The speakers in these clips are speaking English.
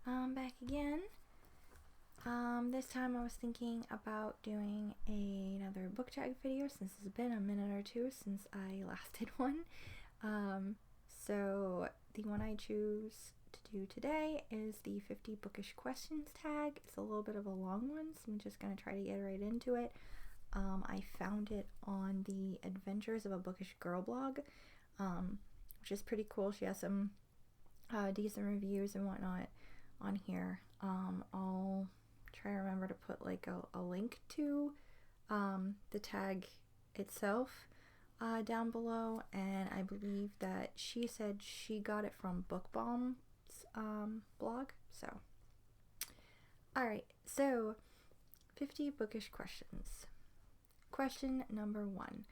Back again. This time I was thinking about doing another book tag video since it's been a minute or two since I last did one. So the one I choose to do today is the 50 Bookish Questions tag. It's a little bit of a long one, so I'm just going to try to get right into it. I found it on the Adventures of a Bookish Girl blog, which is pretty cool. She has some decent reviews and whatnot on here. I'll try to remember to put like a link to the tag itself down below, and I believe that she said she got it from Bookbomb's blog. So alright, so 50 Bookish Questions. Question number 1.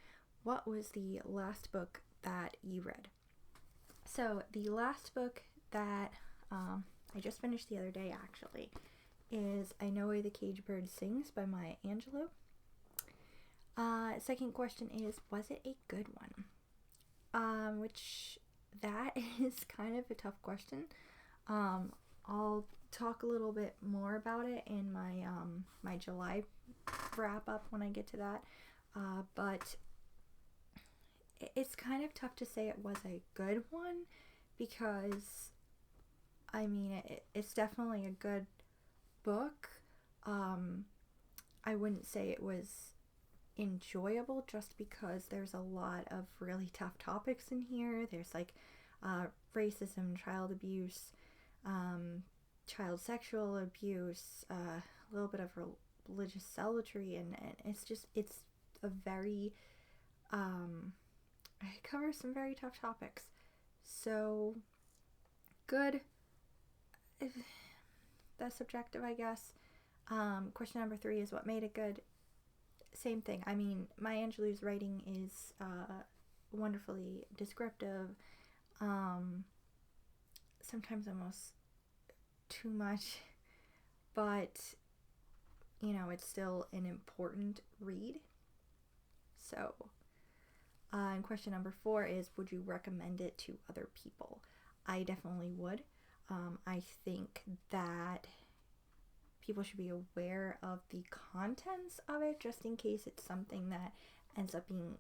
What was the last book that you read? So the last book that I just finished the other day actually is I Know Why the Caged Bird Sings by Maya Angelou. Second question is, was it a good one? Which that is kind of a tough question. I'll talk a little bit more about it in my my July wrap up when I get to that. But it's kind of tough to say it was a good one because I mean it's definitely a good book. I wouldn't say it was enjoyable just because there's a lot of really tough topics in here. There's like racism, child abuse, child sexual abuse, a little bit of religious zealotry, and it's a very it covers some very tough topics. So good, that's subjective, I guess. Question number 3 is, what made it good? Same thing. I mean, Maya Angelou's writing is wonderfully descriptive, sometimes almost too much, but you know, it's still an important read. So and question number 4 is, would you recommend it to other people? I definitely would. I think that people should be aware of the contents of it, just in case it's something that ends up being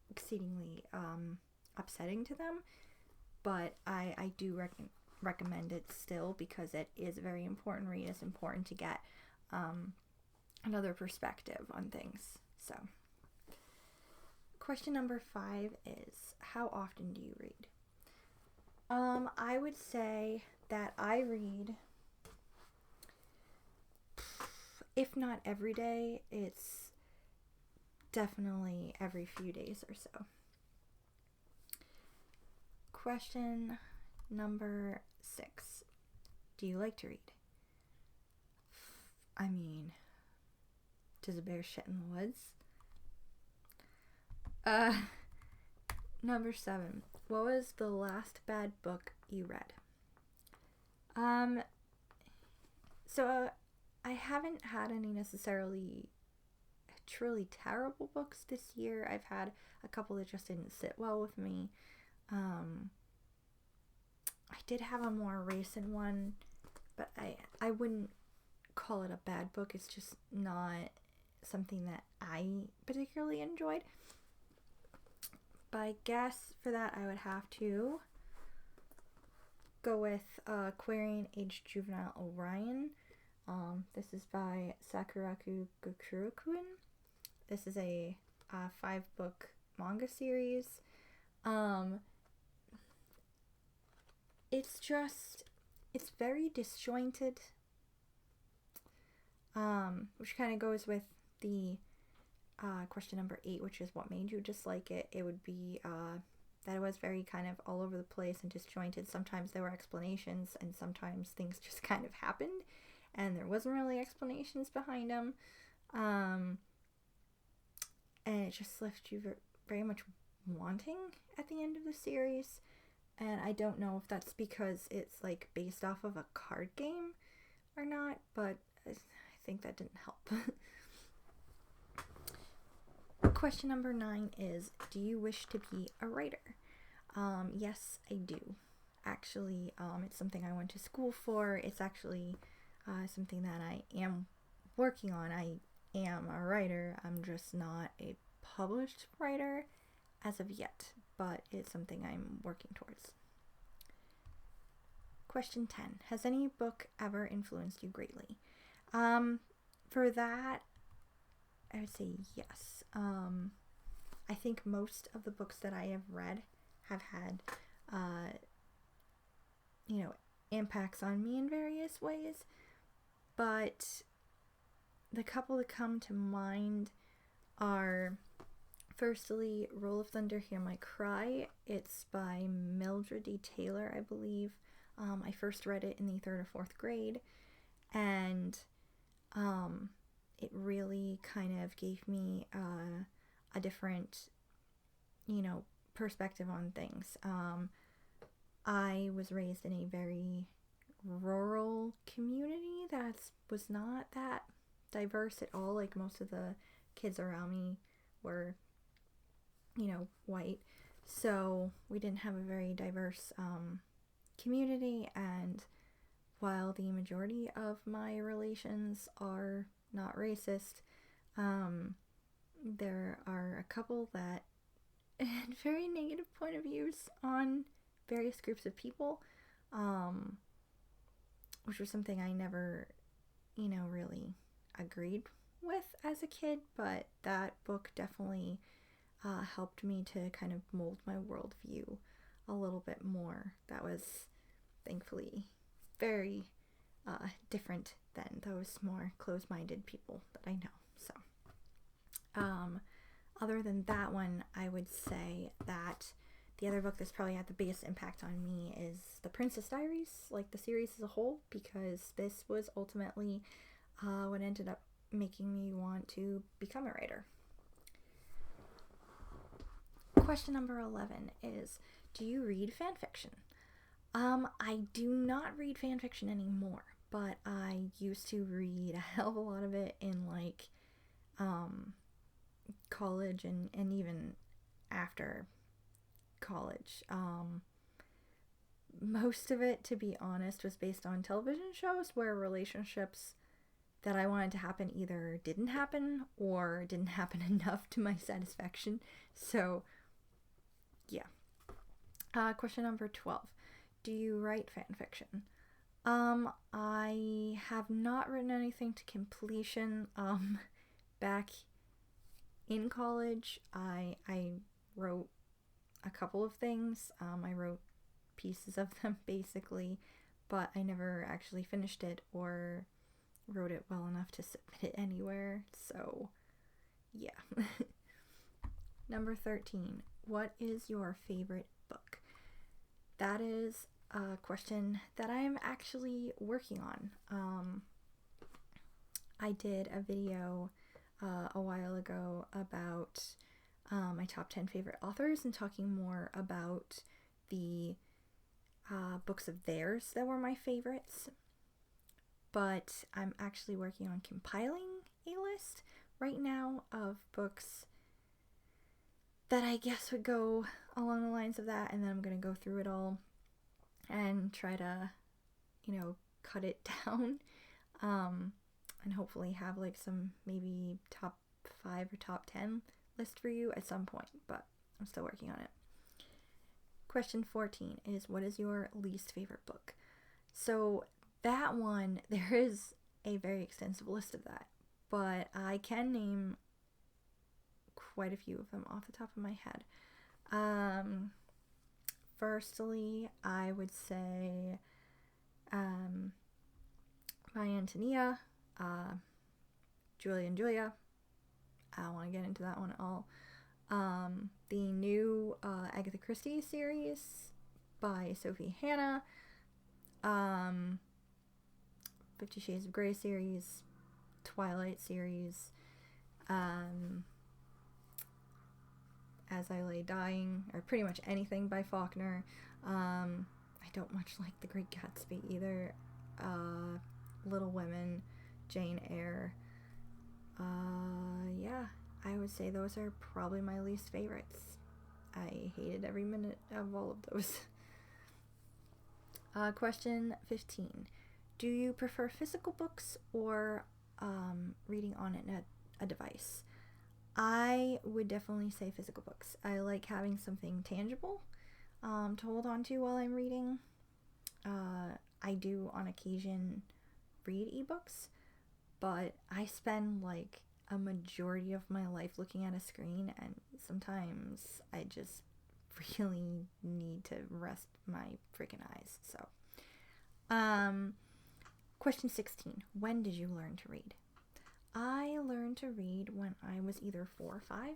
exceedingly upsetting to them. But I do recommend it still because it is a very important read. It's important to get another perspective on things. So question number 5 is, how often do you read? I would say that I read, if not every day, it's definitely every few days or so. Question number 6. Do you like to read? I mean, does a bear shit in the woods? Number 7. What was the last bad book you read? So I haven't had any necessarily truly terrible books this year. I've had a couple that just didn't sit well with me. I did have a more recent one, but I wouldn't call it a bad book. It's just not something that I particularly enjoyed. But I guess for that I would have to go with Aquarian Aged Juvenile Orion. This is by Sakuraku Gokurokuen. This is a 5-book manga series. It's very disjointed, which kind of goes with the question number 8, which is what made you dislike it. It would be that it was very kind of all over the place and disjointed. Sometimes there were explanations and sometimes things just kind of happened and there wasn't really explanations behind them, and it just left you very much wanting at the end of the series. And I don't know if that's because it's like based off of a card game or not, but I think that didn't help. Question number 9 is, do you wish to be a writer? Yes, I do. actually, it's something I went to school for. It's actually something that I am working on. I am a writer. I'm just not a published writer as of yet, but it's something I'm working towards. Question 10. Has any book ever influenced you greatly? For that, I would say yes. I think most of the books that I have read have had, impacts on me in various ways, but the couple that come to mind are, firstly, Roll of Thunder, Hear My Cry. It's by Mildred D. Taylor, I believe. I first read it in the 3rd or 4th grade, and it really kind of gave me a different, perspective on things. I was raised in a very rural community that was not that diverse at all. Like, most of the kids around me were, white. So we didn't have a very diverse community, and while the majority of my relations are not racist, there are a couple that had very negative point of views on various groups of people, which was something I never, really agreed with as a kid, but that book definitely helped me to kind of mold my worldview a little bit more. That was thankfully very different than those more closed-minded people that I know. So, other than that one, I would say that the other book that's probably had the biggest impact on me is The Princess Diaries, like the series as a whole, because this was ultimately what ended up making me want to become a writer. Question number 11 is, do you read fan fiction? I do not read fan fiction anymore, but I used to read a hell of a lot of it in college and even after college. Most of it, to be honest, was based on television shows where relationships that I wanted to happen either didn't happen or didn't happen enough to my satisfaction. So, yeah. Question number 12. Do you write fan fiction? I have not written anything to completion. Back in college, I wrote a couple of things. I wrote pieces of them, basically, but I never actually finished it or wrote it well enough to submit it anywhere. So, yeah. Number 13. What is your favorite book? That is a question that I am actually working on. I did a video a while ago about my top 10 favorite authors and talking more about the books of theirs that were my favorites. But I'm actually working on compiling a list right now of books that I guess would go along the lines of that, and then I'm going to go through it all and try to, cut it down, and hopefully have like some maybe top 5 or top 10 list for you at some point, but I'm still working on it. Question 14 is, what is your least favorite book? So that one, there is a very extensive list of that, but I can name quite a few of them off the top of my head. Firstly, I would say My Antonia, Julia and Julia. I don't want to get into that one at all. The new Agatha Christie series by Sophie Hannah, 50 Shades of Grey series, Twilight series, As I Lay Dying, or pretty much anything by Faulkner. I don't much like The Great Gatsby either. Little Women, Jane Eyre. Yeah, I would say those are probably my least favorites. I hated every minute of all of those. Question 15. Do you prefer physical books or reading on a device? I would definitely say physical books. I like having something tangible to hold on to while I'm reading. I do on occasion read ebooks, but I spend like a majority of my life looking at a screen, and sometimes I just really need to rest my freaking eyes. So, question 16. When did you learn to read? I learned to read when I was either 4 or 5.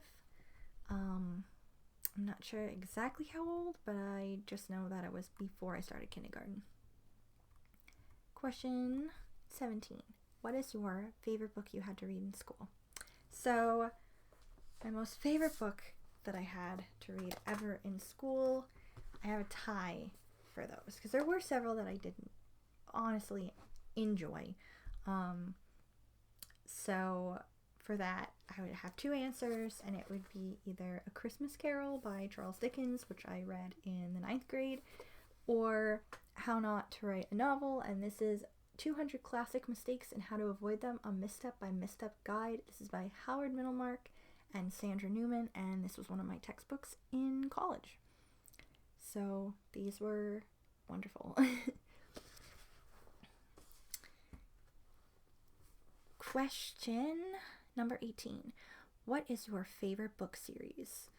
I'm not sure exactly how old, but I just know that it was before I started kindergarten. Question 17. What is your favorite book you had to read in school? So, my most favorite book that I had to read ever in school, I have a tie for those, because there were several that I didn't honestly enjoy. So for that, I would have 2 answers, and it would be either A Christmas Carol by Charles Dickens, which I read in the 9th grade, or How Not to Write a Novel, and this is 200 Classic Mistakes and How to Avoid Them, a Misstep by Misstep Guide. This is by Howard Middlemark and Sandra Newman, and this was one of my textbooks in college. So these were wonderful. Question number 18. What is your favorite book series?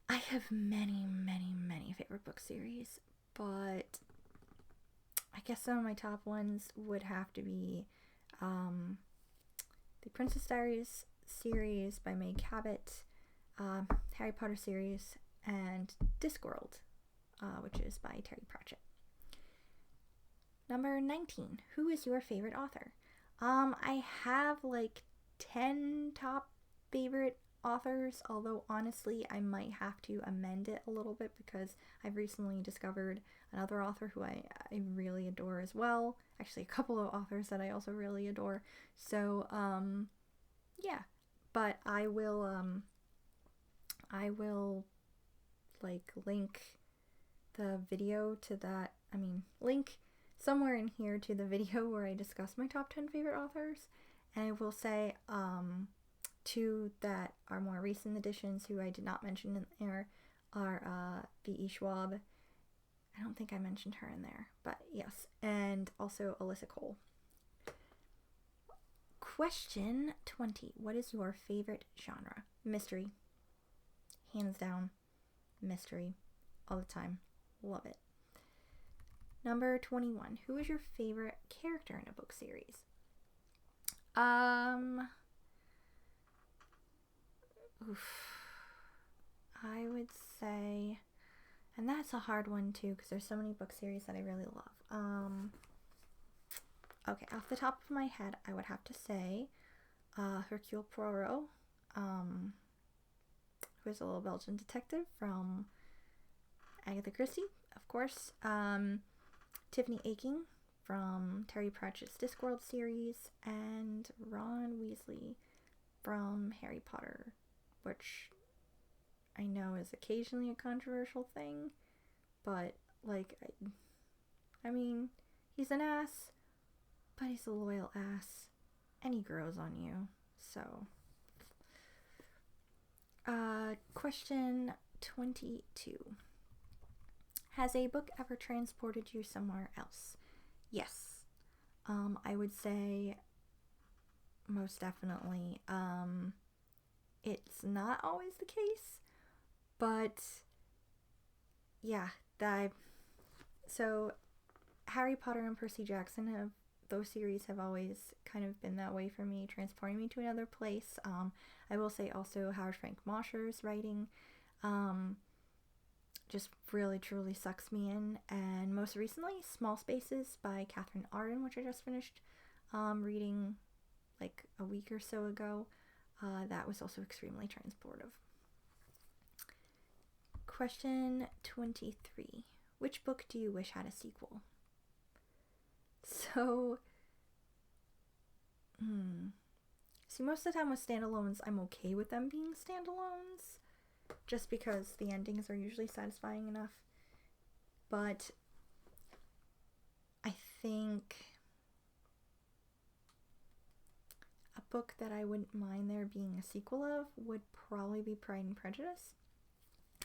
I have many, many, many favorite book series, but I guess some of my top ones would have to be the Princess Diaries series by Meg Cabot, Harry Potter series, and Discworld, which is by Terry Pratchett. Number 19. Who is your favorite author? I have like 10 top favorite authors, although honestly I might have to amend it a little bit because I've recently discovered another author who I really adore as well. Actually, a couple of authors that I also really adore. So, yeah. But I will like link the video to that, link somewhere in here to the video where I discuss my top 10 favorite authors. And I will say, 2 that are more recent additions who I did not mention in there are V.E. Schwab. I don't think I mentioned her in there, but yes. And also Alyssa Cole. Question 20. What is your favorite genre? Mystery. Hands down. Mystery. All the time. Love it. Number 21. Who is your favorite character in a book series? I would say, and that's a hard one too, because there's so many book series that I really love. Okay, off the top of my head, I would have to say Hercule Poirot, who is a little Belgian detective from Agatha Christie, of course. Tiffany Aching from Terry Pratchett's Discworld series, and Ron Weasley from Harry Potter, which I know is occasionally a controversial thing, but like, he's an ass, but he's a loyal ass, and he grows on you. So, question 22. Has a book ever transported you somewhere else? Yes. I would say most definitely. It's not always the case, but yeah, so Harry Potter and Percy Jackson, those series have always kind of been that way for me, transporting me to another place. I will say also Howard Frank Mosher's writing, just really truly sucks me in. And most recently, Small Spaces by Catherine Arden, which I just finished reading like a week or so ago. That was also extremely transportive. Question 23. Which book do you wish had a sequel? So, see, most of the time with standalones, I'm okay with them being standalones, just because the endings are usually satisfying enough. But think a book that I wouldn't mind there being a sequel of would probably be Pride and Prejudice.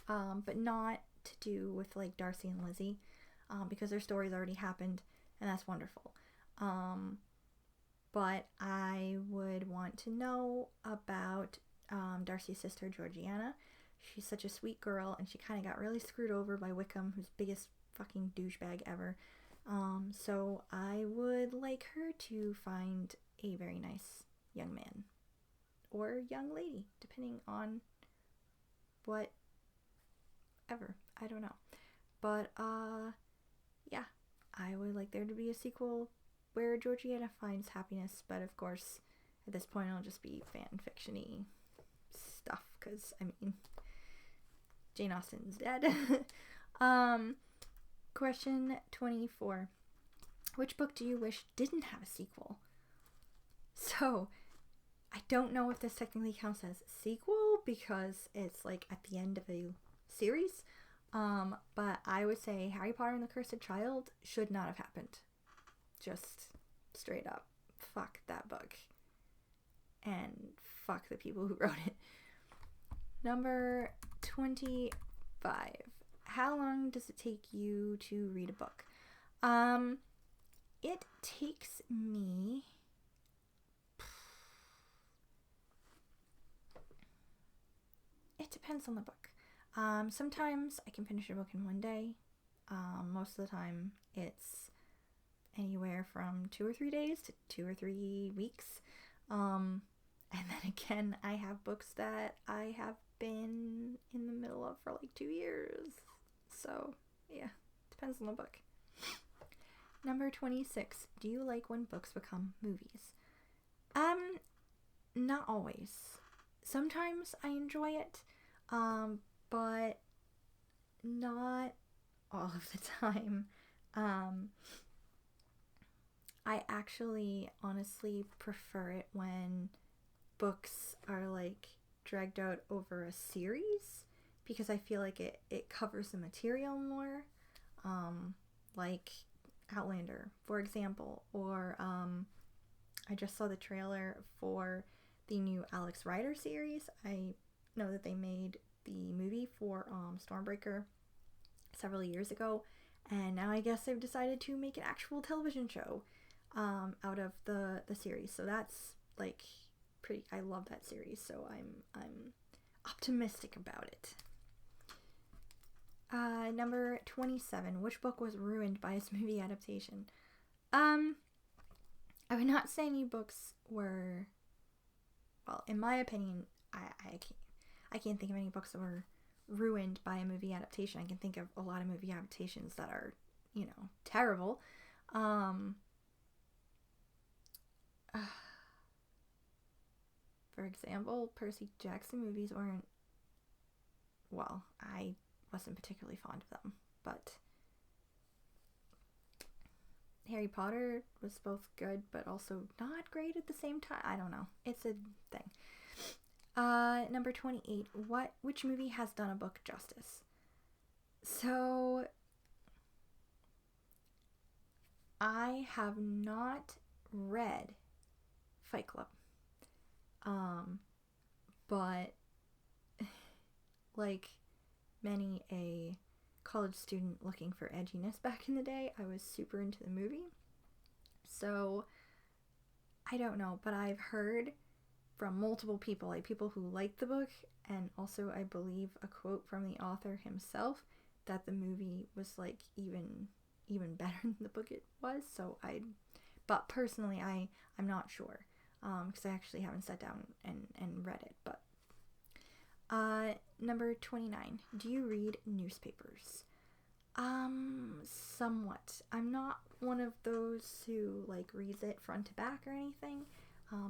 But not to do with like Darcy and Lizzie, because their stories already happened, and that's wonderful. But I would want to know about Darcy's sister Georgiana. She's such a sweet girl, and she kind of got really screwed over by Wickham, who's biggest fucking douchebag ever. So I would like her to find a very nice young man or young lady, depending on what ever. I don't know. But yeah, I would like there to be a sequel where Georgiana finds happiness, but of course at this point it'll just be fan fiction-y stuff, because I mean, Jane Austen's dead. Question 24. Which book do you wish didn't have a sequel? So, I don't know if this technically counts as a sequel because it's like at the end of a series. But I would say Harry Potter and the Cursed Child should not have happened. Just straight up. Fuck that book. And fuck the people who wrote it. Number 25. How long does it take you to read a book? It takes me... It depends on the book. Sometimes I can finish a book in one day. Most of the time it's anywhere from 2 or 3 days to 2 or 3 weeks. And then again, I have books that I have been in the middle of for like 2 years. So, yeah, depends on the book. Number 26. Do you like when books become movies? Not always. Sometimes I enjoy it, but not all of the time. I actually honestly prefer it when books are like dragged out over a series, because I feel like it covers the material more, like Outlander, for example, or I just saw the trailer for the new Alex Rider series. I know that they made the movie for Stormbreaker several years ago, and now I guess they've decided to make an actual television show out of the series. So that's like pretty. I love that series, so I'm optimistic about it. Number 27. Which book was ruined by its movie adaptation? I would not say any books were. Well, in my opinion, I can't think of any books that were ruined by a movie adaptation. I can think of a lot of movie adaptations that are, terrible. For example, Percy Jackson movies weren't. Well, I wasn't particularly fond of them, but Harry Potter was both good but also not great at the same time. I don't know. It's a thing. Number 28. Which movie has done a book justice? So, I have not read Fight Club. But like many a college student looking for edginess back in the day, I was super into the movie. So I don't know, but I've heard from multiple people, like people who liked the book, and also I believe a quote from the author himself, that the movie was like even better than the book it was. So but personally I'm not sure, because I actually haven't sat down and read it. But number 29. Do you read newspapers? Somewhat. I'm not one of those who like reads it front to back or anything,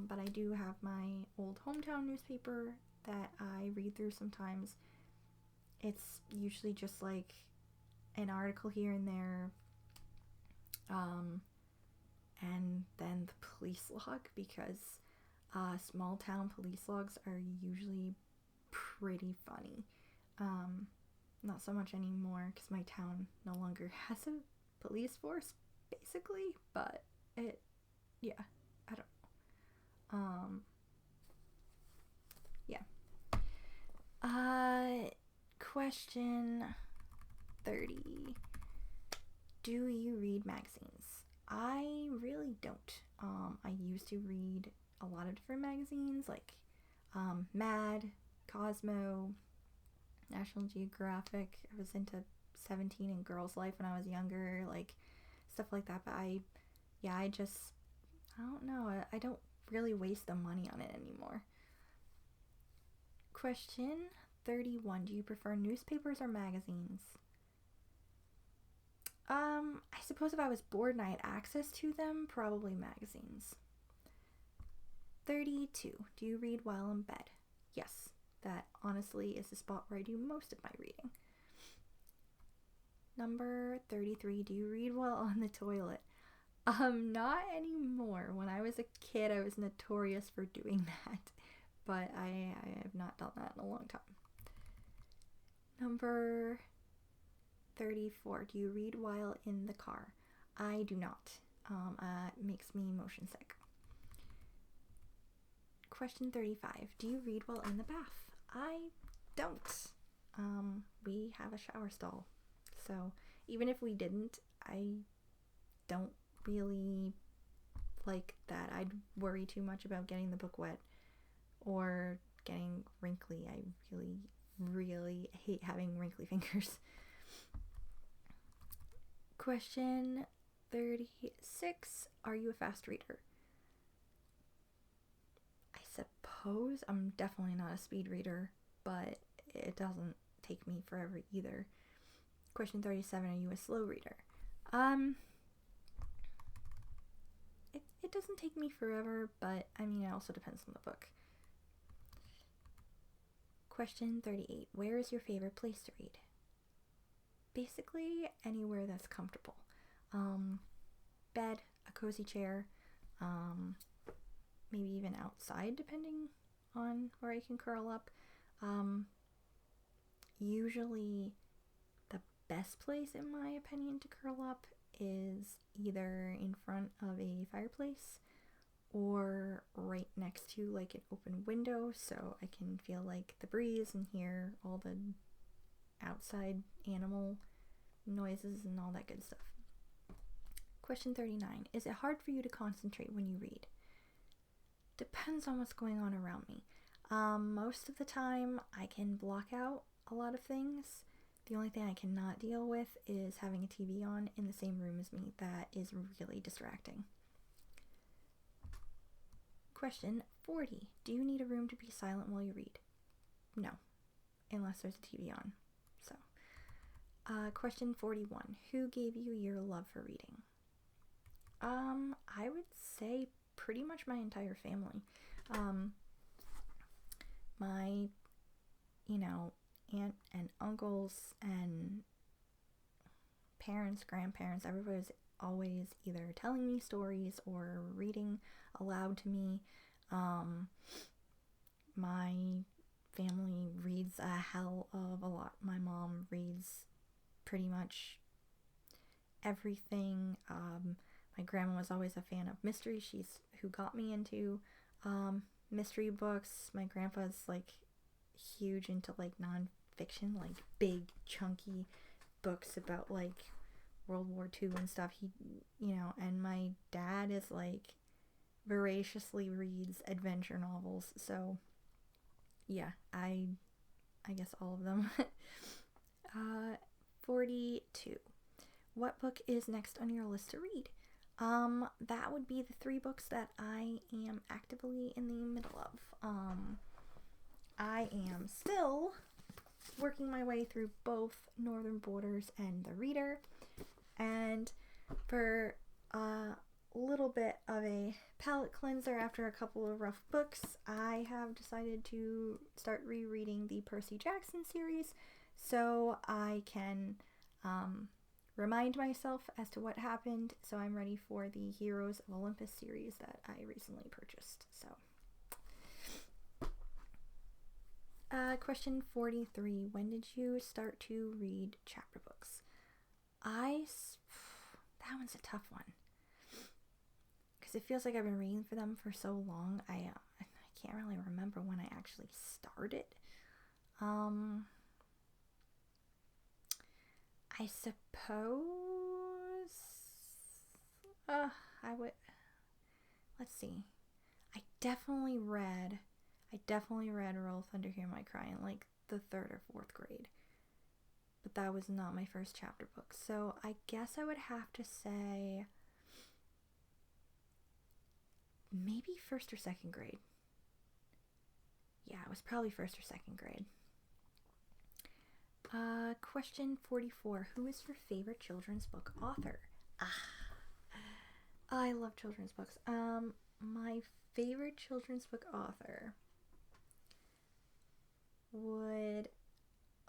but I do have my old hometown newspaper that I read through sometimes. It's usually just like an article here and there, and then the police log, because small town police logs are usually pretty funny. Not so much anymore because my town no longer has a police force, basically, but yeah, I don't know. Yeah. Question 30. Do you read magazines? I really don't. I used to read a lot of different magazines, like Mad, Cosmo, National Geographic. I was into 17 and Girls Life when I was younger, like stuff like that. But I don't know. I don't really waste the money on it anymore. Question 31. Do you prefer newspapers or magazines? I suppose if I was bored and I had access to them, probably magazines. 32. Do you read while in bed? Yes, that honestly is the spot where I do most of my reading. Number 33. Do you read while on the toilet? Not anymore. When I was a kid, I was notorious for doing that, but I have not done that in a long time. Number 34. Do you read while in the car? I do not. It makes me motion sick. Question 35. Do you read while in the bath? I don't. We have a shower stall, so even if we didn't, I don't really like that. I'd worry too much about getting the book wet or getting wrinkly. I really hate having wrinkly fingers. Question 36. Are you a fast reader? I suppose. I'm definitely not a speed reader, but it doesn't take me forever either. Question 37. Are you a slow reader? It doesn't take me forever, but I mean, it also depends on the book. Question 38. Where is your favorite place to read? Basically anywhere that's comfortable. Bed, a cozy chair, maybe even outside depending on where I can curl up. Usually the best place in my opinion to curl up is either in front of a fireplace or right next to like an open window so I can feel like the breeze and hear all the outside animal noises and all that good stuff. Question 39. Is it hard for you to concentrate when you read? Depends on what's going on around me. Most of the time I can block out a lot of things. The only thing I cannot deal with is having a TV on in the same room as me. That is really distracting. Question 40. Do you need a room to be silent while you read? No, unless there's a TV on. Question 41. Who gave you your love for reading? I would say pretty much my entire family. My, aunt and uncles and parents, grandparents, everybody was always either telling me stories or reading aloud to me. My family reads a hell of a lot. My mom reads pretty much everything. My grandma was always a fan of mystery. She's who got me into mystery books. My grandpa's like huge into like non-fiction, like big chunky books about like World War II and stuff. He, and my dad is like voraciously reads adventure novels. So yeah, I guess all of them. 42. What book is next on your list to read? That would be the 3 books that I am actively in the middle of. I am still working my way through both Northern Borders and The Reader, and for a little bit of a palate cleanser after a couple of rough books, I have decided to start rereading the Percy Jackson series so I can remind myself as to what happened, so I'm ready for the Heroes of Olympus series that I recently purchased. So, question 43. When did you start to read chapter books? that one's a tough one. Because it feels like I've been reading for them for so long. I can't really remember when I actually started. I suppose I would, let's see. I definitely read Roll Thunder Hear My Cry in like the 3rd or 4th grade. But that was not my first chapter book. So I guess I would have to say maybe 1st or 2nd grade. Yeah, it was probably 1st or 2nd grade. Question 44. Who is your favorite children's book author? I love children's books. My favorite children's book author would,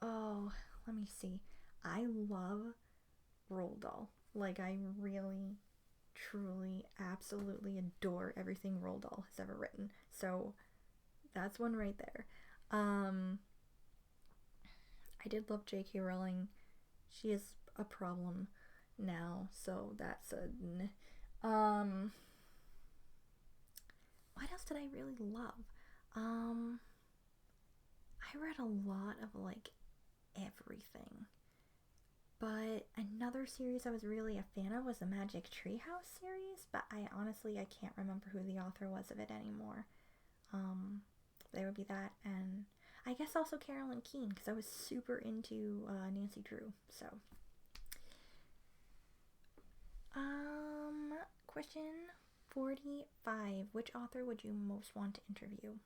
let me see. I love Roald Dahl. Like, I really, truly, absolutely adore everything Roald Dahl has ever written. So, that's one right there. I did love J.K. Rowling. She is a problem now, so that's a... what else did I really love? I read a lot of, like, everything. But another series I was really a fan of was the Magic Treehouse series, but I can't remember who the author was of it anymore. There would be that, and I guess also Carolyn Keene, because I was super into Nancy Drew, so. Question 45. Which author would you most want to interview?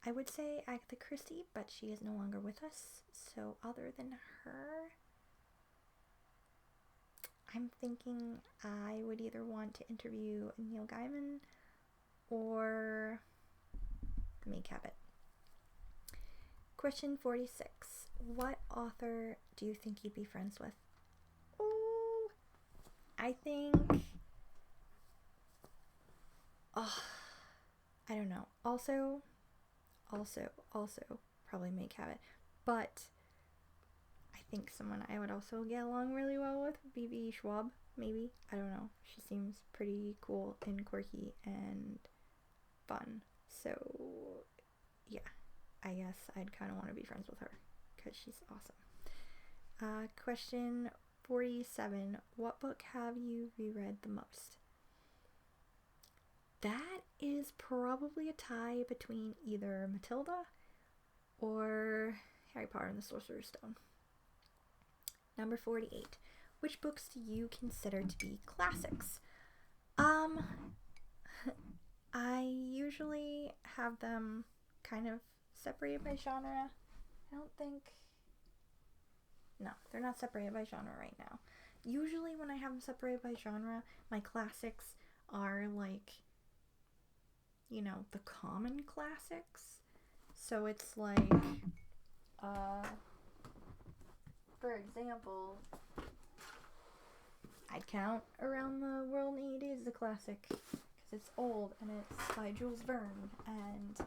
I would say Agatha Christie, but she is no longer with us, so other than her, I'm thinking I would either want to interview Neil Gaiman or May Cabot. Question 46. What author do you think you'd be friends with? Oh, I think... I don't know. Also, probably May Cabot. But I think someone I would also get along really well with would be V. Schwab, maybe. I don't know. She seems pretty cool and quirky and fun. So, yeah. I guess I'd kind of want to be friends with her because she's awesome. Question 47. What book have you reread the most? That is probably a tie between either Matilda or Harry Potter and the Sorcerer's Stone. Number 48. Which books do you consider to be classics? I usually have them kind of separated by genre. No, they're not separated by genre right now. Usually when I have them separated by genre, my classics are like, you know, the common classics. So it's like, for example, I'd count Around the World in 8 Days as a classic because it's old and it's by Jules Verne, and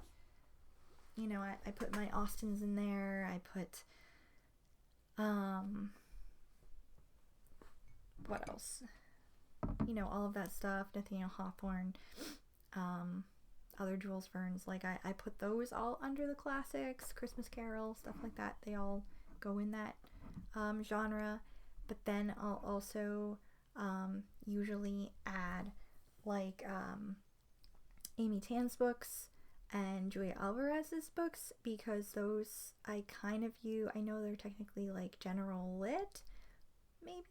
you know, I put my Austens in there. I put what else? You know, all of that stuff. Nathaniel Hawthorne, other Jules Verne's. Like I put those all under the classics. Christmas Carol, stuff like that. They all go in that genre. But then I'll also usually add like Amy Tan's books and Julia Alvarez's books, because those I kind of view, I know they're technically like general lit, maybe,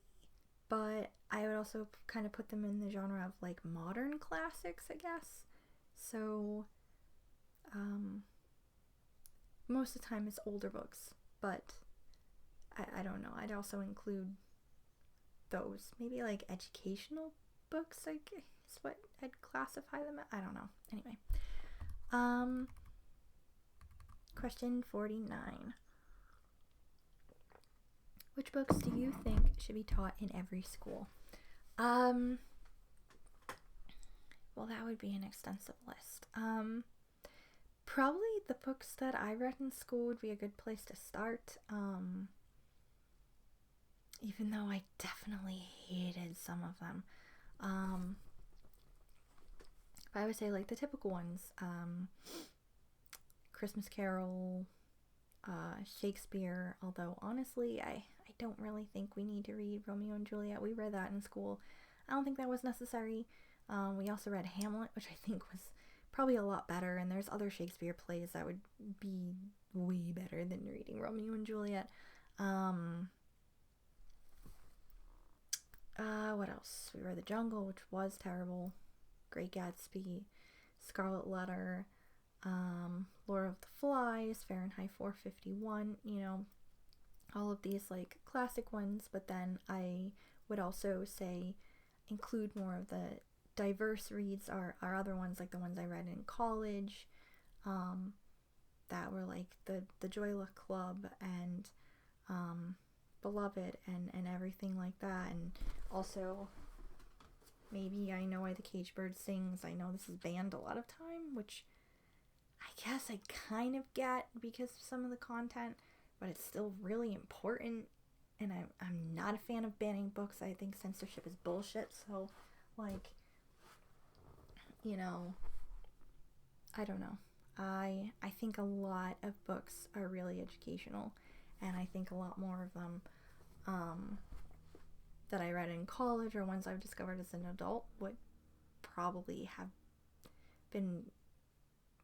but I would also kind of put them in the genre of like modern classics, I guess. So most of the time it's older books, but I don't know, I'd also include those, maybe like educational books, I guess is what I'd classify them at. I don't know. Anyway, question 49. Which books do you think should be taught in every school? Well, that would be an extensive list. Probably the books that I read in school would be a good place to start. even though I definitely hated some of them. But I would say, like, the typical ones, Christmas Carol, Shakespeare, although honestly, I don't really think we need to read Romeo and Juliet. We read that in school. I don't think that was necessary. We also read Hamlet, which I think was probably a lot better, and there's other Shakespeare plays that would be way better than reading Romeo and Juliet. What else? We read The Jungle, which was terrible. Great Gatsby, Scarlet Letter, Lord of the Flies, Fahrenheit 451, you know, all of these like classic ones, but then I would also say include more of the diverse reads are other ones, like the ones I read in college, that were like the Joy Luck Club and Beloved and everything like that. And also maybe I Know Why the Caged Bird Sings. I know this is banned a lot of time, which I guess I kind of get because of some of the content, but it's still really important, and I'm not a fan of banning books. I think censorship is bullshit, so, like, you know, I don't know. I think a lot of books are really educational, and I think a lot more of them that I read in college or ones I've discovered as an adult would probably have been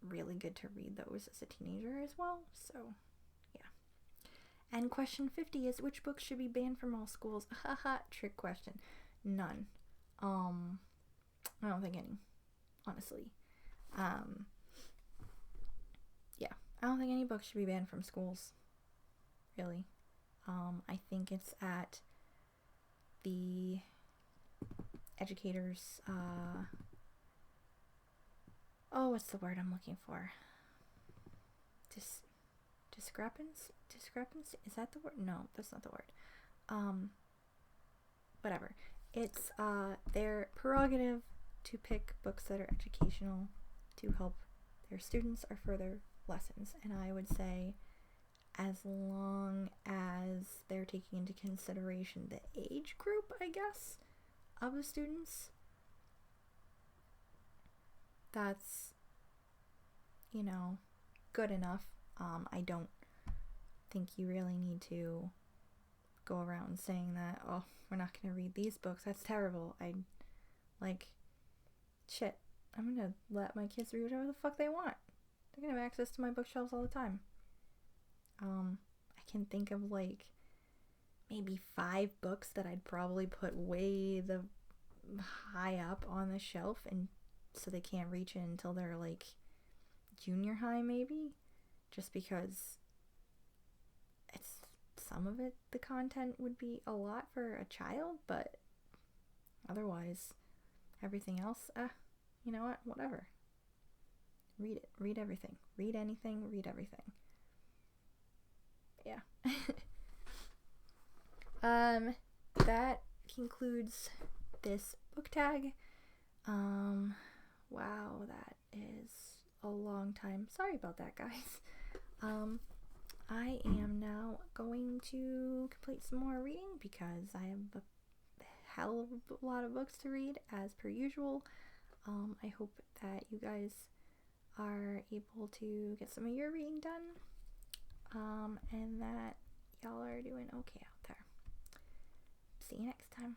really good to read those as a teenager as well. So, yeah. And question 50 is, which books should be banned from all schools? Haha, trick question. None. I don't think any, honestly. Yeah, I don't think any books should be banned from schools, really. I think it's at the educators, what's the word I'm looking for? Discrepancy? Is that the word? No, that's not the word. Whatever. It's their prerogative to pick books that are educational to help their students or further lessons. And I would say, as long as they're taking into consideration the age group, I guess, of the students, that's, you know, good enough. I don't think you really need to go around saying that, oh, we're not going to read these books. That's terrible. Shit, I'm going to let my kids read whatever the fuck they want. They're going to have access to my bookshelves all the time. I can think of, like, maybe 5 books that I'd probably put way the high up on the shelf, and so they can't reach it until they're, like, junior high, maybe, just because some of it, the content would be a lot for a child, but otherwise, everything else, you know what, whatever. Read it. Read everything. Read anything. Read everything. Yeah. That concludes this book tag. Wow, that is a long time. Sorry about that, guys. I am now going to complete some more reading because I have a hell of a lot of books to read, as per usual. I hope that you guys are able to get some of your reading done, and that y'all are doing okay out there. See you next time.